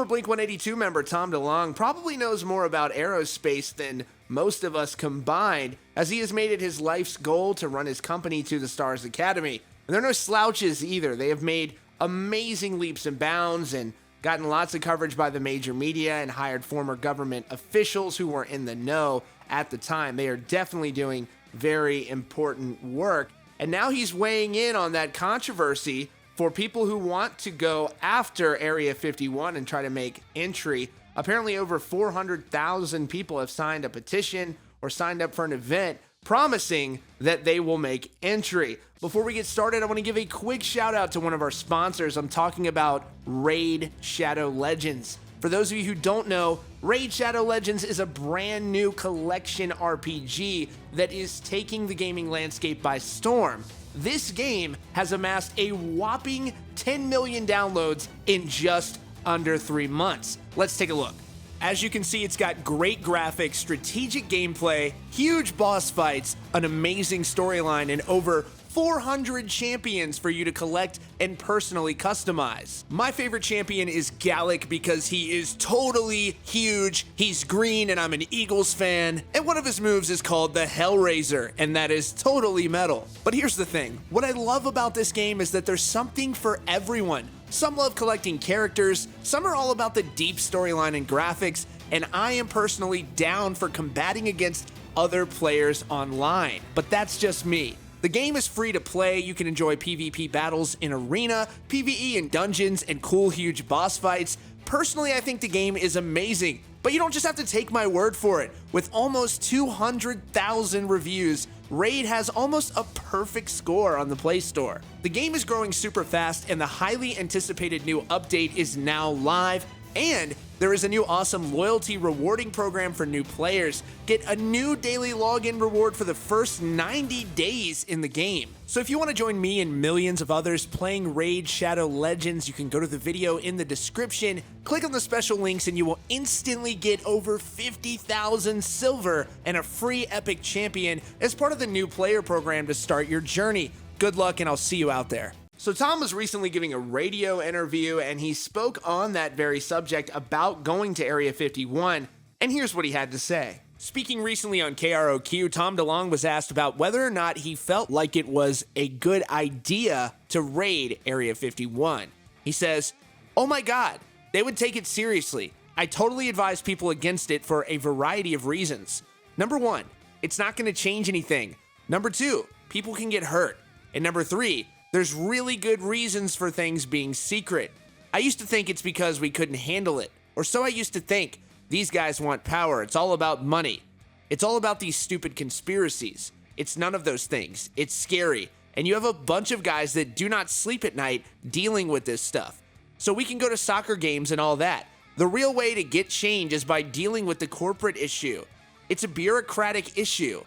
Former Blink-182 member Tom DeLonge probably knows more about aerospace than most of us combined, as he has made it his life's goal to run his company to the Stars Academy. And they're no slouches either. They have made amazing leaps and bounds and gotten lots of coverage by the major media and hired former government officials who were in the know at the time. They are definitely doing very important work. And now he's weighing in on that controversy for people who want to go after Area 51 and try to make entry. Apparently over 400,000 people have signed a petition or signed up for an event promising that they will make entry. Before we get started, I want to give a quick shout out to one of our sponsors. I'm talking about Raid Shadow Legends. For those of you who don't know, Raid Shadow Legends is a brand new collection RPG that is taking the gaming landscape by storm. This game has amassed a whopping 10 million downloads in just under 3 months. Let's take a look. As you can see, it's got great graphics, strategic gameplay, huge boss fights, an amazing storyline, and over 400 champions for you to collect and personally customize. My favorite champion is Gallic because he is totally huge, he's green, and I'm an Eagles fan, and one of his moves is called the Hellraiser, and that is totally metal. But here's the thing, what I love about this game is that there's something for everyone. Some love collecting characters, some are all about the deep storyline and graphics, and I am personally down for combating against other players online. But that's just me. The game is free to play. You can enjoy PvP battles in arena, PvE in dungeons, and cool huge boss fights. Personally, I think the game is amazing, but you don't just have to take my word for it. With almost 200,000 reviews, Raid has almost a perfect score on the Play Store. The game is growing super fast, and the highly anticipated new update is now live, and there is a new awesome loyalty rewarding program for new players. Get a new daily login reward for the first 90 days in the game. So if you want to join me and millions of others playing Raid Shadow Legends, you can go to the video in the description, click on the special links, and you will instantly get over 50,000 silver and a free epic champion as part of the new player program to start your journey. Good luck, and I'll see you out there. So Tom was recently giving a radio interview, and he spoke on that very subject about going to Area 51, and here's what he had to say. Speaking recently on KROQ, Tom DeLonge was asked about whether or not he felt like it was a good idea to raid Area 51. He says, "Oh my God, they would take it seriously. I totally advise people against it for a variety of reasons. Number one, it's not going to change anything. Number two, people can get hurt. And number three, there's really good reasons for things being secret. I used to think it's because we couldn't handle it. Or so I used to think. These guys want power. It's all about money. It's all about these stupid conspiracies. It's none of those things. It's scary. And you have a bunch of guys that do not sleep at night dealing with this stuff. So we can go to soccer games and all that. The real way to get change is by dealing with the corporate issue. It's a bureaucratic issue.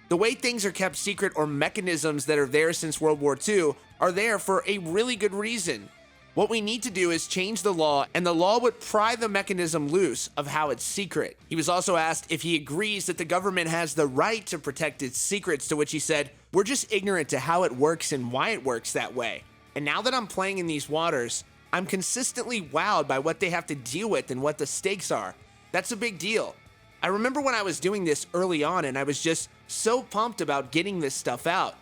The way things are kept secret, or mechanisms that are there since World War II, are there for a really good reason. What we need to do is change the law, and the law would pry the mechanism loose of how it's secret." He was also asked if he agrees that the government has the right to protect its secrets, to which he said, "We're just ignorant to how it works and why it works that way. And now that I'm playing in these waters, I'm consistently wowed by what they have to deal with and what the stakes are. That's a big deal. I remember when I was doing this early on, and I was just so pumped about getting this stuff out.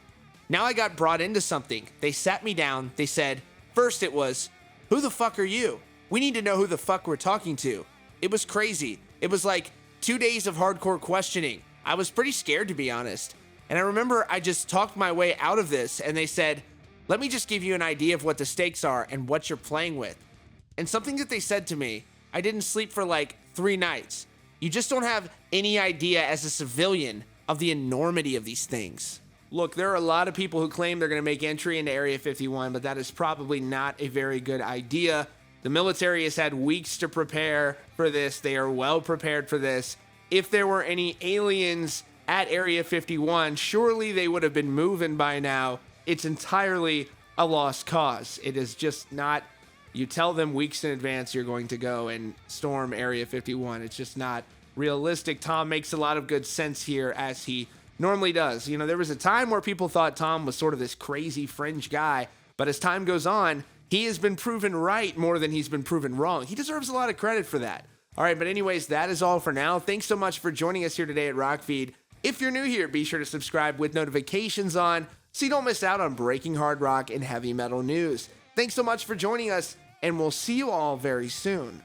Now I got brought into something. They sat me down. They said, first it was, 'Who the fuck are you? We need to know who the fuck we're talking to.' It was crazy. It was like 2 days of hardcore questioning. I was pretty scared, to be honest. And I remember I just talked my way out of this, and they said, 'Let me just give you an idea of what the stakes are and what you're playing with.' And something that they said to me, I didn't sleep for like 3 nights. You just don't have any idea as a civilian of the enormity of these things." Look, there are a lot of people who claim they're going to make entry into Area 51, but that is probably not a very good idea. The military has had weeks to prepare for this. They are well prepared for this. If there were any aliens at Area 51, surely they would have been moving by now. It's entirely a lost cause. It is just not, you tell them weeks in advance you're going to go and storm Area 51. It's just not realistic. Tom makes a lot of good sense here, as he normally does. You know, there was a time where people thought Tom was sort of this crazy fringe guy, but as time goes on, He has been proven right more than he's been proven wrong. He deserves a lot of credit for that. All right, but anyways, that is all for now. Thanks so much for joining us here today at Rockfeed. If you're new here, be sure to subscribe with notifications on so you don't miss out on breaking hard rock and heavy metal news. Thanks so much for joining us, and we'll see you all very soon.